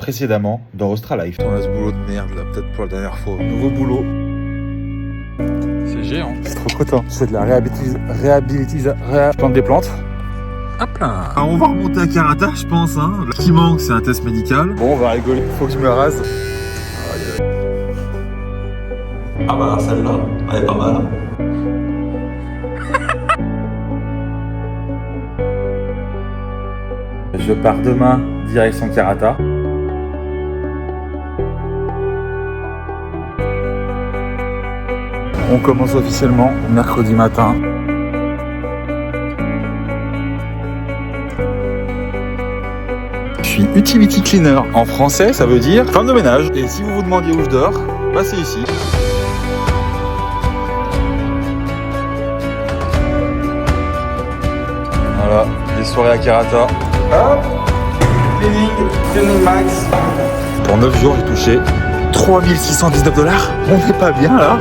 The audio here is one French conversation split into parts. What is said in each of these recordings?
précédemment dans Australife. On a ce boulot de merde là, peut-être pour la dernière fois. Nouveau boulot. C'est géant. Je suis trop content. Je fais de la réhabilitation. Je plante des plantes. Hop là. Alors, on va remonter à Karata, je pense. Hein. Ce qui manque, c'est un test médical. Bon, on va rigoler. Faut que je me rase. Ah bah celle-là, elle est pas mal. Je pars demain, direction Karata. On commence officiellement mercredi matin. Je suis utility cleaner. En français, ça veut dire femme de ménage. Et si vous vous demandiez où je dors, bah c'est ici. Voilà, les soirées à Karata. Hop, cleaning max. Pour 9 jours, j'ai touché 3619 $. On n'est pas bien là.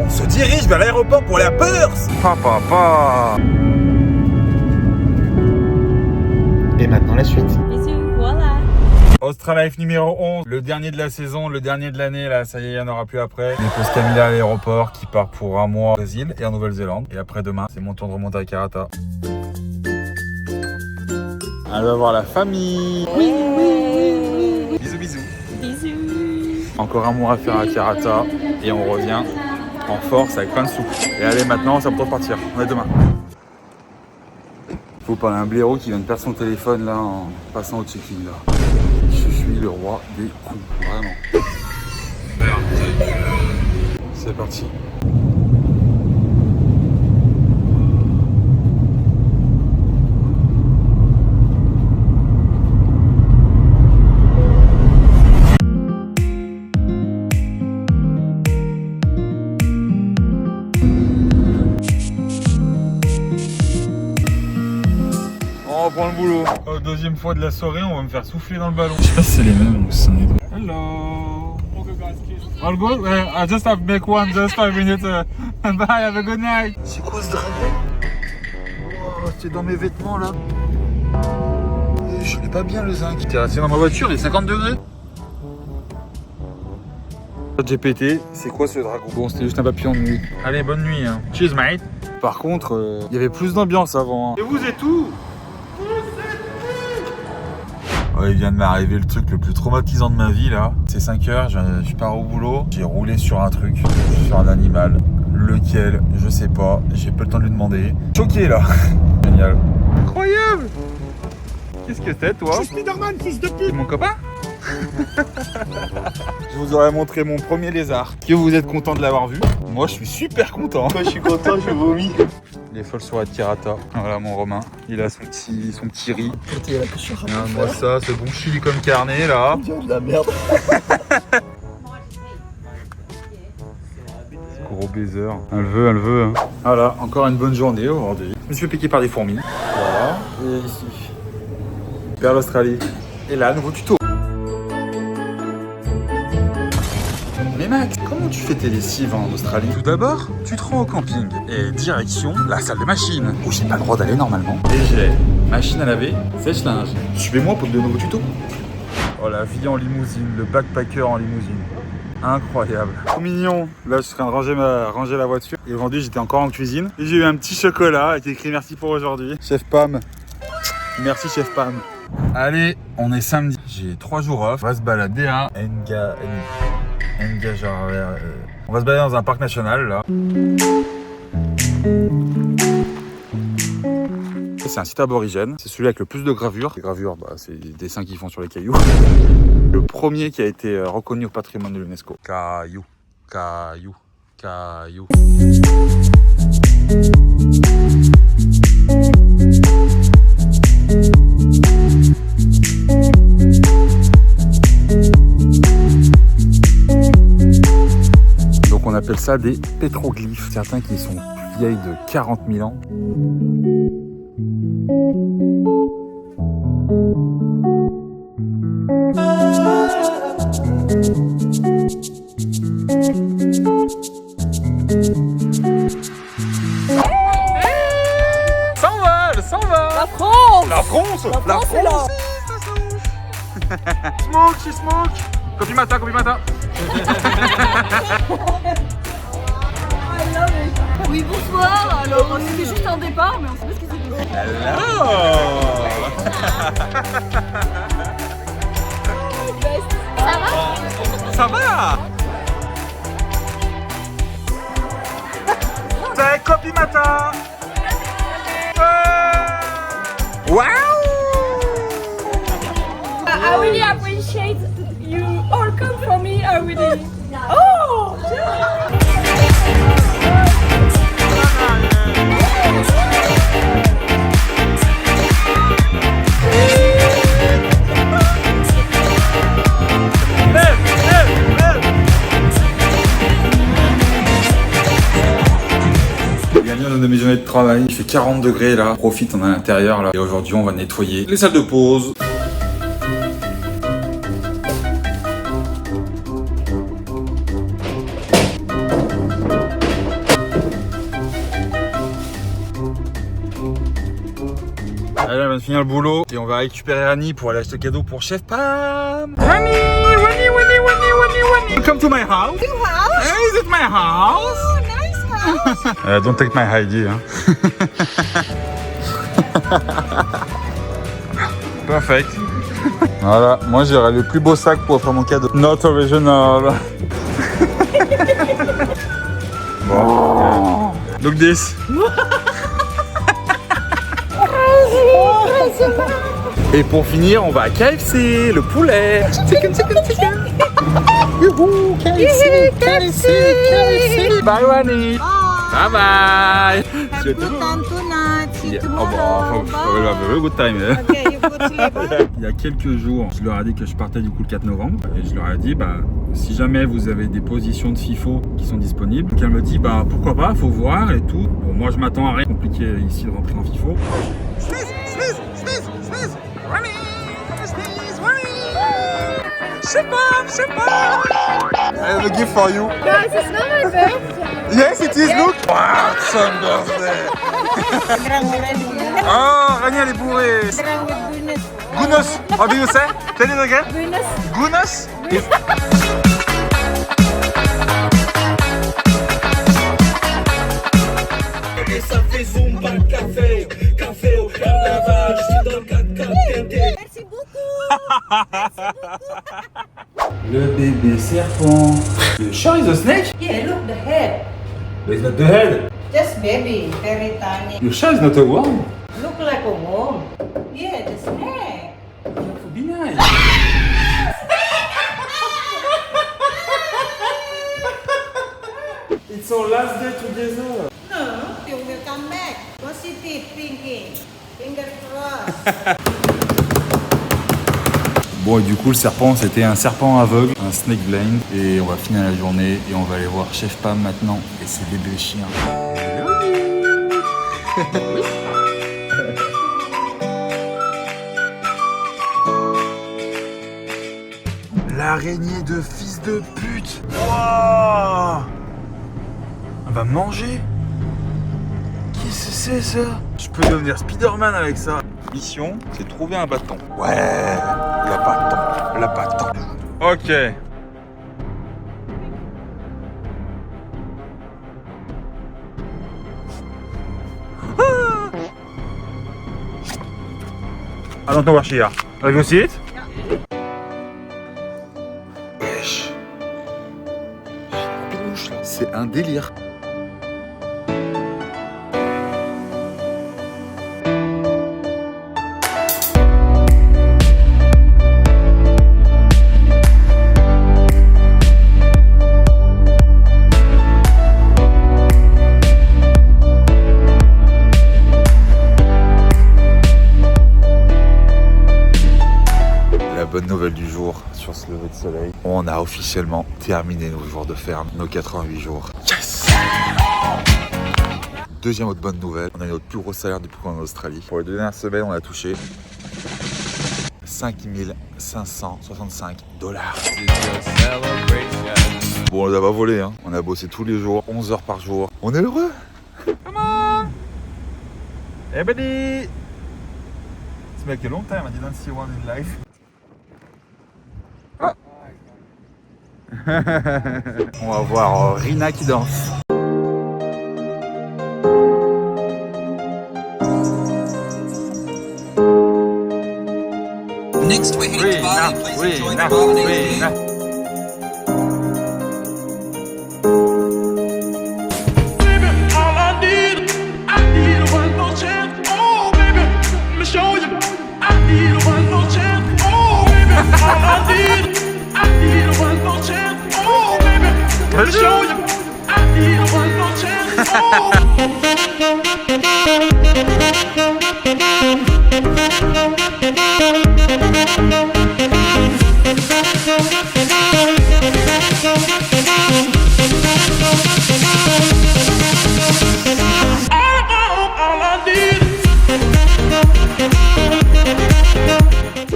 On se dirige vers l'aéroport pour aller à Perth. Papa. Et maintenant la suite. Bisous, voilà. Australife numéro 11, le dernier de la saison, le dernier de l'année, là, ça y est, il n'y en aura plus après. Je dépose Camilla à l'aéroport qui part pour un mois au Brésil et en Nouvelle-Zélande. Et après demain, c'est mon tour de remonter à Karata. Elle va voir la famille. Oui. Bisous, bisous. Bisous. Encore un mois à faire à Karata et on revient en force avec plein de sous. Et allez, maintenant, ça peut partir. On est demain. Faut parler à un blaireau qui vient de perdre son téléphone là en passant au check-in là. Je suis le roi des cons, vraiment. C'est parti. On reprend le boulot. Deuxième fois de la soirée, on va me faire souffler dans le ballon. Je sais pas si c'est les mêmes ou si c'est un autre. Hello. All good? I just have make one, just 5 minutes. Bye, have a good night. C'est quoi ce dragon? Oh, c'est dans mes vêtements là. Je l'ai pas bien le zinc. T'es resté dans ma voiture, il est 50 degrés. GPT, c'est quoi ce dragon? Bon, c'était juste un papillon de nuit. Allez, bonne nuit. Hein. Cheers, mate. Par contre, il y avait plus d'ambiance avant. Hein. Et vous êtes où? Ouais, il vient de m'arriver le truc le plus traumatisant de ma vie là. C'est 5 heures, je pars au boulot. J'ai roulé sur un truc, sur un animal. Lequel? Je sais pas. J'ai pas le temps de lui demander. Choqué là. Génial. Incroyable. Qu'est-ce que c'est toi? Je suis Spider-Man, fils de pute. C'est mon copain. Je vous aurais montré mon premier lézard. Que vous êtes content de l'avoir vu? Moi je suis super content. Moi je suis content, je vomis. Les folles soirées de Karata. Voilà mon Romain. Il a son petit riz. Moi ça, ce bon chili comme carnet là. De la merde. Gros baiser. Elle veut. Hein. Voilà, encore une bonne journée aujourd'hui. Je me suis fait piquer par des fourmis. Voilà. Et ici. Vers l'Australie. Et là, nouveau tuto. Mais Max, comment tu fais tes lessives en Australie? Tout d'abord, tu te rends au camping et direction la salle de machine où j'ai pas le droit d'aller normalement. Dégelé, machine à laver, sèche-linge. Suivez-moi pour de nouveaux tutos. Oh la vie en limousine, le backpacker en limousine. Incroyable. Trop mignon. Là, je suis en train de ranger la voiture. Et aujourd'hui, j'étais encore en cuisine. Et j'ai eu un petit chocolat avec écrit merci pour aujourd'hui. Chef Pam. Merci Chef Pam. Allez, on est samedi. J'ai 3 jours off. On va se balader à on va se balader dans un parc national là. C'est un site aborigène, c'est celui avec le plus de gravures. Les gravures, c'est des dessins qu'ils font sur les cailloux. Le premier qui a été reconnu au patrimoine de l'UNESCO. Caillou. Donc on appelle ça des pétroglyphes, certains qui sont plus vieilles de 40 000 ans. La France! La France! La France est là! Smoke, she smoke! Copie mata, copie mata! Oui, bonsoir! Alors, c'était juste un départ, mais on sait pas ce qui s'est passé. Hello! Ça va? Ça va? C'est copie mata! Wow! I really appreciate you all come for me. I really. Oh! Bienvenue dans mes journées de travail. Il fait 40 degrés là. On profite, on est à l'intérieur là. Et aujourd'hui, on va nettoyer les salles de pause. Allez, on vient de finir le boulot et on va récupérer Annie pour aller acheter le cadeau pour Chef Pam. Annie, come to my house. Is it my house? Oh, nice house. Don't take my ID. Hein. Perfect. Voilà, moi j'aurai le plus beau sac pour offrir mon cadeau. Not original. Bon. Look this. Et pour finir, on va à KFC, le poulet. Chicken. Youhou, KFC. Bye, Wani. Bye bye. Have good time tonight. See you Oh, tomorrow. well, have a very good time. Okay, you go sleep. Il y a quelques jours, je leur ai dit que je partais du coup le 4 novembre. Et je leur ai dit, si jamais vous avez des positions de FIFO qui sont disponibles. Donc elle me dit, pourquoi pas, faut voir et tout. Bon, moi je m'attends à rien compliqué ici de rentrer en FIFO. I have a gift for you. Guys, it's not my birthday. Yes, it is. Look. Wow, son birthday. Drunk Oh, Rania elle est bourrée. with goodness. Goodness. How do you say? Tell it again. Goodness. Goodness. Merci beaucoup. Le bébé serpent. The sure is a snake? Yeah, look the head. But it's not the head. Just baby, very tiny. The sure is not a worm. Look like a worm. Yeah, the snake. Be nice. It's our last day together. No, you will come back. Positive thinking. Finger crossed. Bon, et du coup, le serpent, c'était un serpent aveugle, un snake blind. Et on va finir la journée et on va aller voir Chef Pam maintenant et ses bébés chiens. L'araignée de fils de pute. Wow. Elle va manger. Qu'est-ce que c'est ça? Je peux devenir Spider-Man avec ça. Mission, c'est trouver un bâton. Ouais, le bâton. Ok. I don't know where she are. Have you seen it? Wesh. C'est un délire. Bonne nouvelle du jour sur ce lever de soleil. On a officiellement terminé nos jours de ferme, nos 88 jours. Yes! Deuxième autre bonne nouvelle, on a notre plus gros salaire depuis qu'on est en Australie. Pour les 2 dernières semaines, on a touché 5565 $. Bon, on les a pas volés, hein. On a bossé tous les jours, 11 heures par jour. On est heureux. Come on. Hey buddy. It's been a long time, I didn't see one in life. Ah. On va voir Rina qui danse. Next we're heading to Bali. Please enjoy the Balinese view.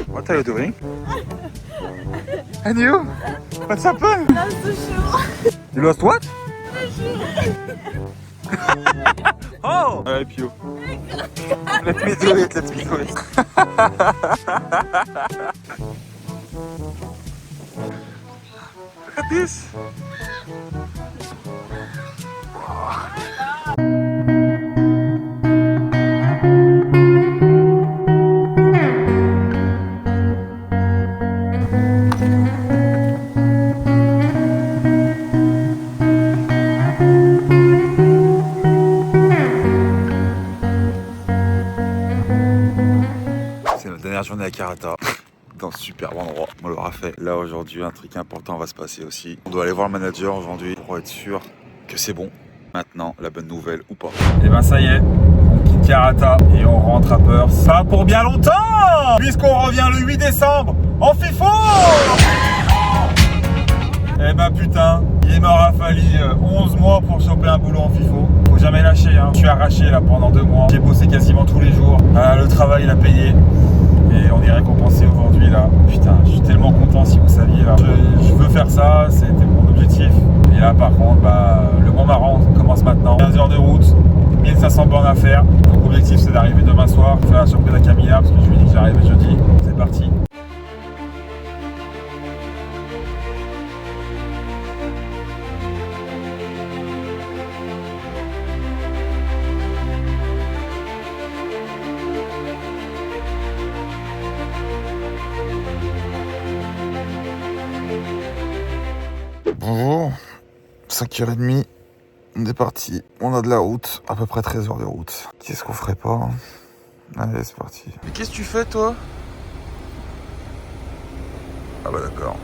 What are you doing? And you? What's happened? Lost the shoe. You lost what? Oh! I help you. Let me do it, let me do it. Look at this. Dernière journée à Karata, dans ce superbe endroit. On l'aura fait. Là aujourd'hui, un truc important va se passer aussi. On doit aller voir le manager aujourd'hui pour être sûr que c'est bon. Maintenant, la bonne nouvelle ou pas. Et ben ça y est, on quitte Karata et on rentre à Perth. Ça pour bien longtemps, puisqu'on revient le 8 décembre en FIFO. Eh ben putain, il m'aura fallu 11 mois pour choper un boulot en FIFO. Faut jamais lâcher, hein. Je suis arraché là pendant 2 mois. J'ai bossé quasiment tous les jours. Le travail il a payé. Et on est récompensé aujourd'hui là. Putain, je suis tellement content si vous saviez là. Je veux faire ça, c'était mon objectif. Et là par contre, le Mont Marran commence maintenant. 15 heures de route, 1500 bornes à faire. Donc l'objectif c'est d'arriver demain soir, faire la surprise à Camilla parce que je lui ai dit que j'arrivais jeudi. C'est parti. Bonjour, 5h30, on est parti, on a de la route, à peu près 13 heures de route. Qu'est-ce qu'on ferait pas hein? Allez, c'est parti. Mais qu'est-ce que tu fais toi? Ah bah d'accord.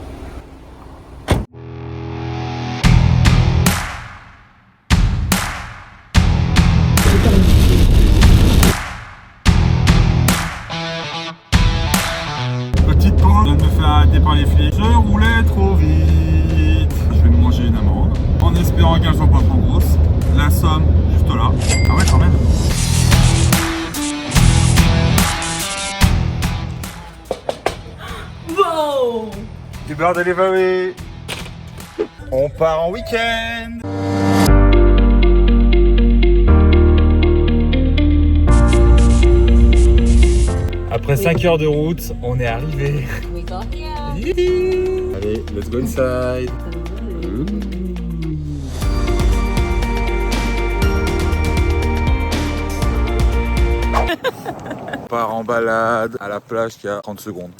Petite pause, je viens de me faire arrêter par les flics. Je roulais trop vite. Je vais me manger une amende en espérant qu'elle soit pas trop grosse. La somme juste là. Ah ouais quand même. Wow. Uber Delivery. On part en week-end. Après 5 heures de route, on est arrivé. We got here. Allez, let's go inside. On part en balade à la plage qui a 30 secondes.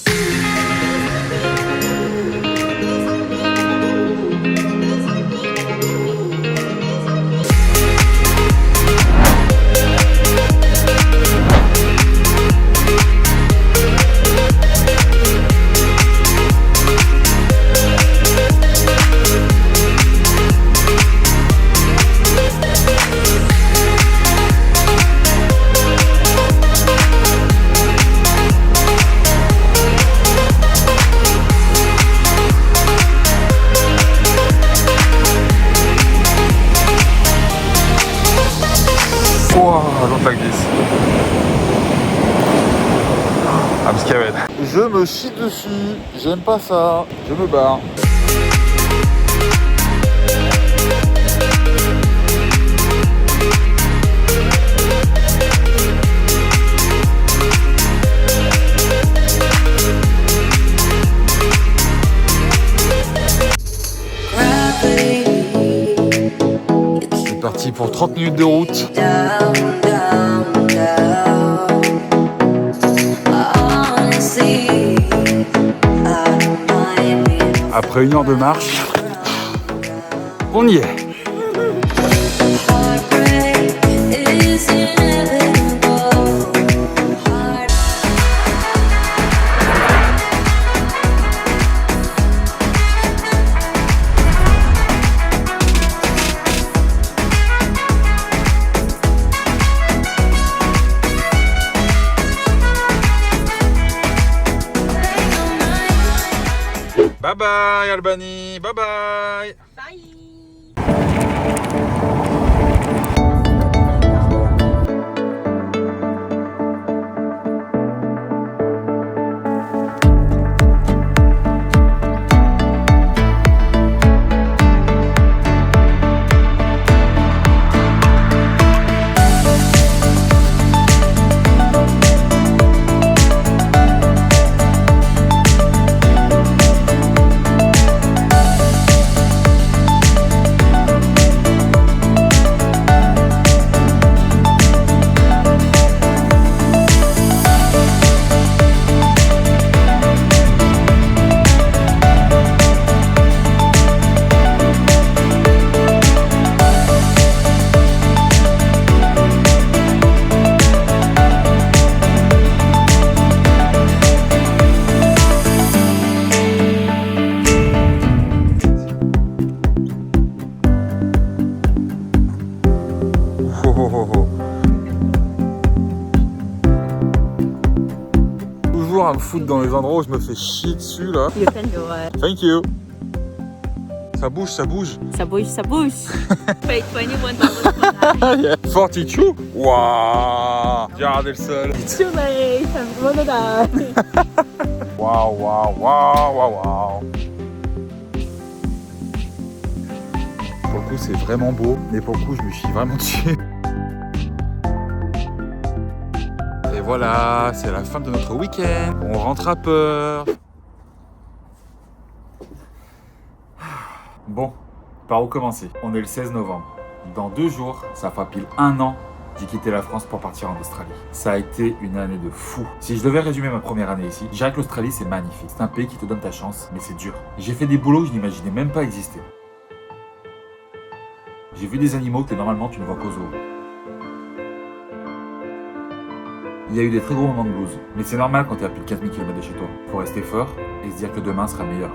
I'm scared. Je me chie dessus. J'aime pas ça. Je me barre. C'est parti pour 30 minutes de route. Après 1 heure de marche, on y est. Bye bye Albanie, bye bye. Toujours à me foutre dans les endroits où je me fais chier dessus là. Thank you. Ça bouge, ça bouge. Ça bouge, ça bouge. Pay $21. 42. Waouh. J'ai regardé le sol. Too late, I'm gonna die. Waouh, waouh, waouh, waouh, waouh. Pour le coup, c'est vraiment beau. Mais pour le coup, je me suis vraiment tué. Et voilà, c'est la fin de notre week-end. On rentre à Perth. Bon, par où commencer? On est le 16 novembre. Dans 2 jours, ça fera pile 1 an j'ai quitté la France pour partir en Australie. Ça a été une année de fou. Si je devais résumer ma première année ici, je dirais que l'Australie c'est magnifique. C'est un pays qui te donne ta chance, mais c'est dur. J'ai fait des boulots que je n'imaginais même pas exister. J'ai vu des animaux que normalement tu ne vois qu'aux zoo. Il y a eu des très gros moments de blues, mais c'est normal quand tu es à plus de 4000 km de chez toi. Faut rester fort et se dire que demain sera meilleur.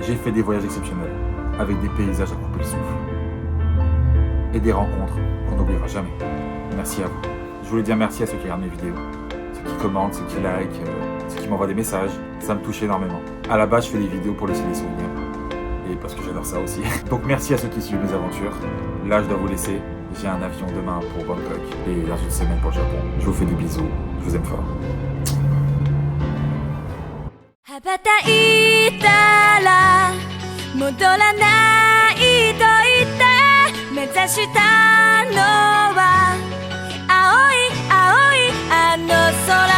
J'ai fait des voyages exceptionnels, avec des paysages à couper le souffle. Et des rencontres qu'on n'oubliera jamais. Merci à vous. Je voulais dire merci à ceux qui regardent mes vidéos, ceux qui commentent, ceux qui likent, ceux qui m'envoient des messages. Ça me touche énormément. À la base, je fais des vidéos pour laisser des souvenirs. Et parce que j'adore ça aussi. Donc merci à ceux qui suivent mes aventures. Là, je dois vous laisser. J'ai un avion demain pour Bangkok et dans 1 semaine pour le Japon. Je vous fais des bisous. Je vous aime fort. 羽ばたいたら戻らないと言って目指したのは青い青いあの空